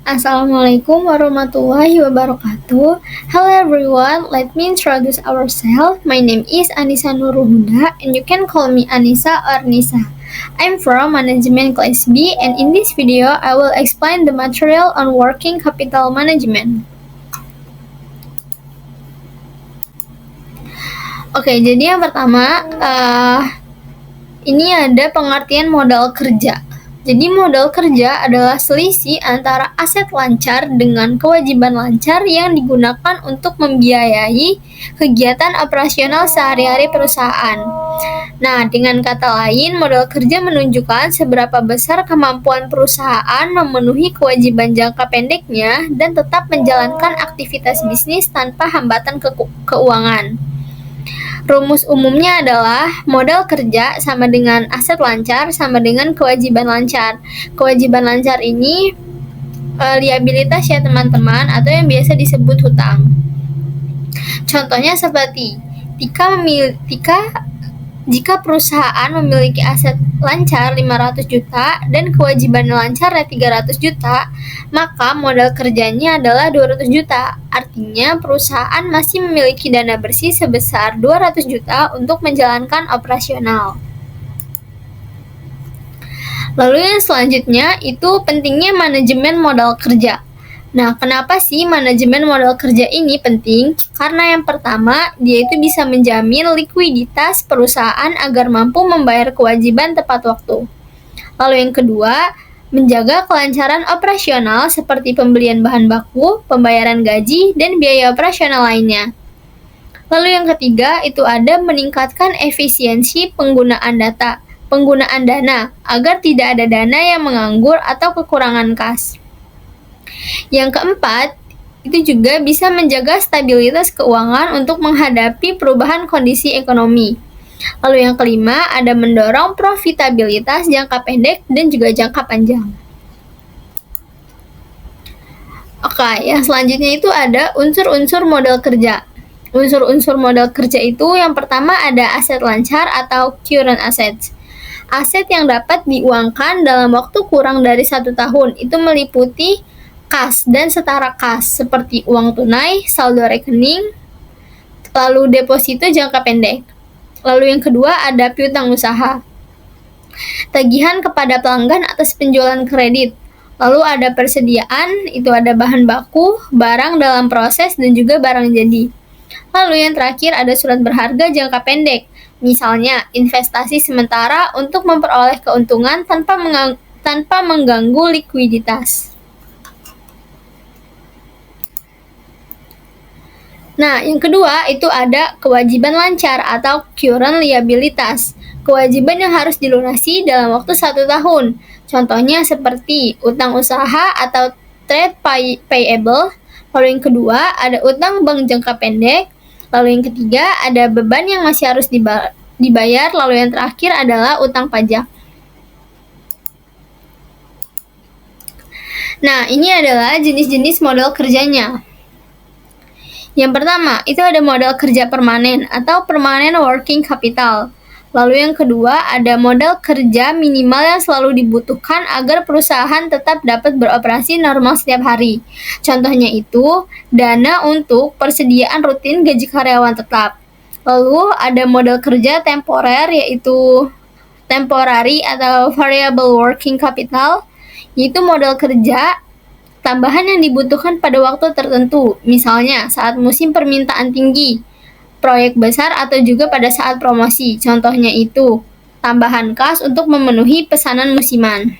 Assalamualaikum warahmatullahi wabarakatuh. Hello everyone, let me introduce ourselves. My name is Anissa Nurulhuda and you can call me Anissa or Nisa. I'm from Management Class B and in this video I will explain the material on working capital management. Oke, jadi yang pertama ini ada pengertian modal kerja. Jadi modal kerja adalah selisih antara aset lancar dengan kewajiban lancar yang digunakan untuk membiayai kegiatan operasional sehari-hari perusahaan. Nah, dengan kata lain, modal kerja menunjukkan seberapa besar kemampuan perusahaan memenuhi kewajiban jangka pendeknya dan tetap menjalankan aktivitas bisnis tanpa hambatan keuangan. Rumus umumnya adalah modal kerja sama dengan aset lancar sama dengan kewajiban lancar. Kewajiban lancar ini liabilitas ya teman-teman, atau yang biasa disebut hutang. Contohnya seperti jika perusahaan memiliki aset lancar 500 juta dan kewajiban lancar 300 juta, maka modal kerjanya adalah 200 juta. Artinya perusahaan masih memiliki dana bersih sebesar 200 juta untuk menjalankan operasional. Lalu yang selanjutnya itu pentingnya manajemen modal kerja. Nah, kenapa sih manajemen modal kerja ini penting? Karena yang pertama, dia itu bisa menjamin likuiditas perusahaan agar mampu membayar kewajiban tepat waktu. Lalu yang kedua, menjaga kelancaran operasional seperti pembelian bahan baku, pembayaran gaji, dan biaya operasional lainnya. Lalu yang ketiga, itu ada meningkatkan efisiensi penggunaan dana agar tidak ada dana yang menganggur atau kekurangan kas. Yang keempat, itu juga bisa menjaga stabilitas keuangan untuk menghadapi perubahan kondisi ekonomi. Lalu yang kelima, ada mendorong profitabilitas jangka pendek dan juga jangka panjang. Oke, yang selanjutnya itu ada unsur-unsur modal kerja. Unsur-unsur modal kerja itu yang pertama ada aset lancar atau current assets. Aset yang dapat diuangkan dalam waktu kurang dari 1 tahun itu meliputi kas dan setara kas seperti uang tunai, saldo rekening, lalu deposito jangka pendek. Lalu yang kedua ada piutang usaha. Tagihan kepada pelanggan atas penjualan kredit. Lalu ada persediaan, itu ada bahan baku, barang dalam proses dan juga barang jadi. Lalu yang terakhir ada surat berharga jangka pendek. Misalnya investasi sementara untuk memperoleh keuntungan tanpa mengganggu likuiditas. Nah, yang kedua itu ada kewajiban lancar atau current liabilitas. Kewajiban yang harus dilunasi dalam waktu 1 tahun. Contohnya seperti utang usaha atau trade payable. Lalu yang kedua ada utang bank jangka pendek. Lalu yang ketiga ada beban yang masih harus dibayar. Lalu yang terakhir adalah utang pajak. Nah, ini adalah jenis-jenis modal kerjanya. Yang pertama, itu ada modal kerja permanen atau permanent working capital. Lalu yang kedua, ada modal kerja minimal yang selalu dibutuhkan agar perusahaan tetap dapat beroperasi normal setiap hari. Contohnya itu, dana untuk persediaan rutin gaji karyawan tetap. Lalu ada modal kerja temporer yaitu temporary atau variable working capital, yaitu modal kerja tambahan yang dibutuhkan pada waktu tertentu, misalnya saat musim permintaan tinggi, proyek besar, atau juga pada saat promosi. Contohnya itu, tambahan kas untuk memenuhi pesanan musiman.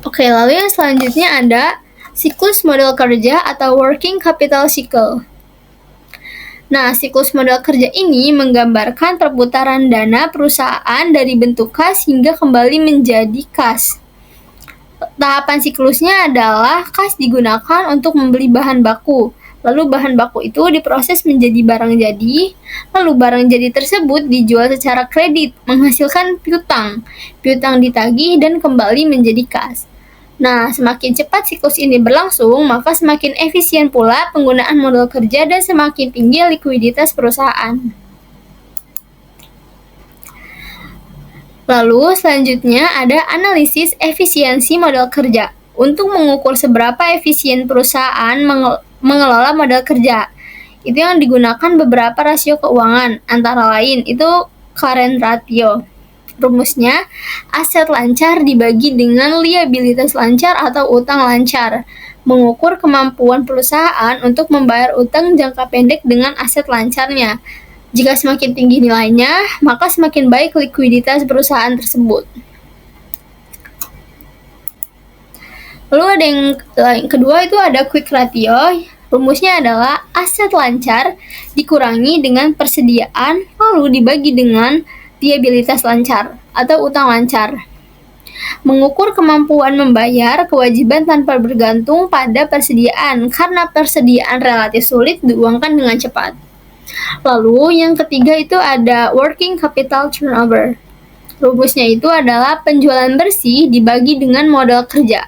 Oke, lalu yang selanjutnya ada siklus modal kerja atau working capital cycle. Nah, siklus modal kerja ini menggambarkan perputaran dana perusahaan dari bentuk kas hingga kembali menjadi kas. Tahapan siklusnya adalah kas digunakan untuk membeli bahan baku. Lalu bahan baku itu diproses menjadi barang jadi. Lalu barang jadi tersebut dijual secara kredit, menghasilkan piutang. Piutang ditagih dan kembali menjadi kas. Nah, semakin cepat siklus ini berlangsung, maka semakin efisien pula penggunaan modal kerja dan semakin tinggi likuiditas perusahaan. Lalu selanjutnya ada analisis efisiensi modal kerja. untuk mengukur seberapa efisien perusahaan mengelola modal kerja. Itu yang digunakan beberapa rasio keuangan, antara lain itu current ratio. Rumusnya, aset lancar dibagi dengan liabilitas lancar atau utang lancar, mengukur kemampuan perusahaan untuk membayar utang jangka pendek dengan aset lancarnya. Jika semakin tinggi nilainya, maka semakin baik likuiditas perusahaan tersebut. Lalu ada yang kedua itu ada quick ratio. Rumusnya adalah aset lancar dikurangi dengan persediaan lalu dibagi dengan liabilitas lancar atau utang lancar. Mengukur kemampuan membayar kewajiban tanpa bergantung pada persediaan karena persediaan relatif sulit diuangkan dengan cepat. Lalu yang ketiga itu ada working capital turnover. Rumusnya itu adalah penjualan bersih dibagi dengan modal kerja.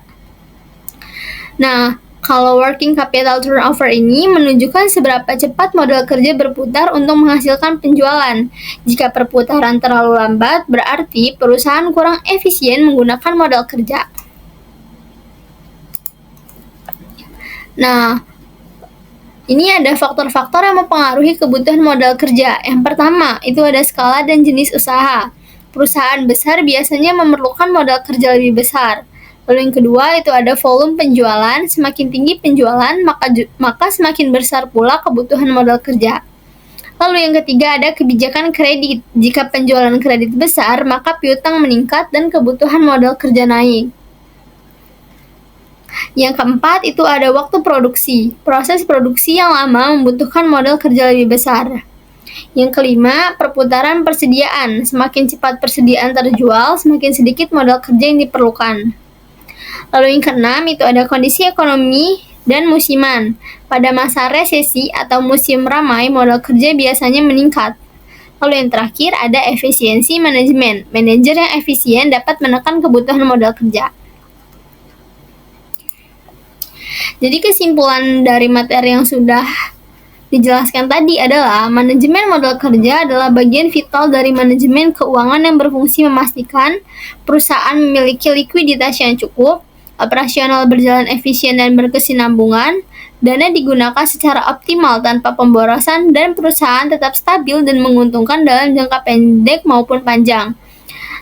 Nah, kalau working capital turnover ini menunjukkan seberapa cepat modal kerja berputar untuk menghasilkan penjualan. Jika perputaran terlalu lambat, berarti perusahaan kurang efisien menggunakan modal kerja. Nah, ini ada faktor-faktor yang mempengaruhi kebutuhan modal kerja. Yang pertama, itu ada skala dan jenis usaha. Perusahaan besar biasanya memerlukan modal kerja lebih besar. Lalu yang kedua itu ada volume penjualan, semakin tinggi penjualan maka semakin besar pula kebutuhan modal kerja. Lalu yang ketiga ada kebijakan kredit, jika penjualan kredit besar maka piutang meningkat dan kebutuhan modal kerja naik. Yang keempat itu ada waktu produksi, proses produksi yang lama membutuhkan modal kerja lebih besar. Yang kelima, perputaran persediaan, semakin cepat persediaan terjual, semakin sedikit modal kerja yang diperlukan. Lalu yang keenam itu ada kondisi ekonomi dan musiman. Pada masa resesi atau musim ramai, modal kerja biasanya meningkat. Lalu yang terakhir ada efisiensi manajemen. Manajer yang efisien dapat menekan kebutuhan modal kerja. Jadi kesimpulan dari materi yang sudah dijelaskan tadi adalah manajemen modal kerja adalah bagian vital dari manajemen keuangan yang berfungsi memastikan perusahaan memiliki likuiditas yang cukup, operasional berjalan efisien dan berkesinambungan, dana digunakan secara optimal tanpa pemborosan, dan perusahaan tetap stabil dan menguntungkan dalam jangka pendek maupun panjang.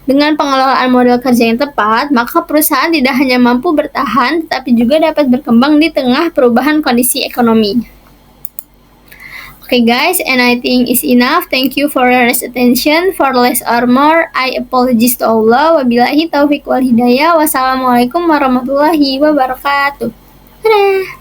Dengan pengelolaan modal kerja yang tepat, maka perusahaan tidak hanya mampu bertahan, tetapi juga dapat berkembang di tengah perubahan kondisi ekonomi. Okay guys, and I think it's enough. Thank you for your attention. For less or more, I apologize to Allah. Wabillahi taufiq wal hidayah. Wassalamualaikum warahmatullahi wabarakatuh. Dadah.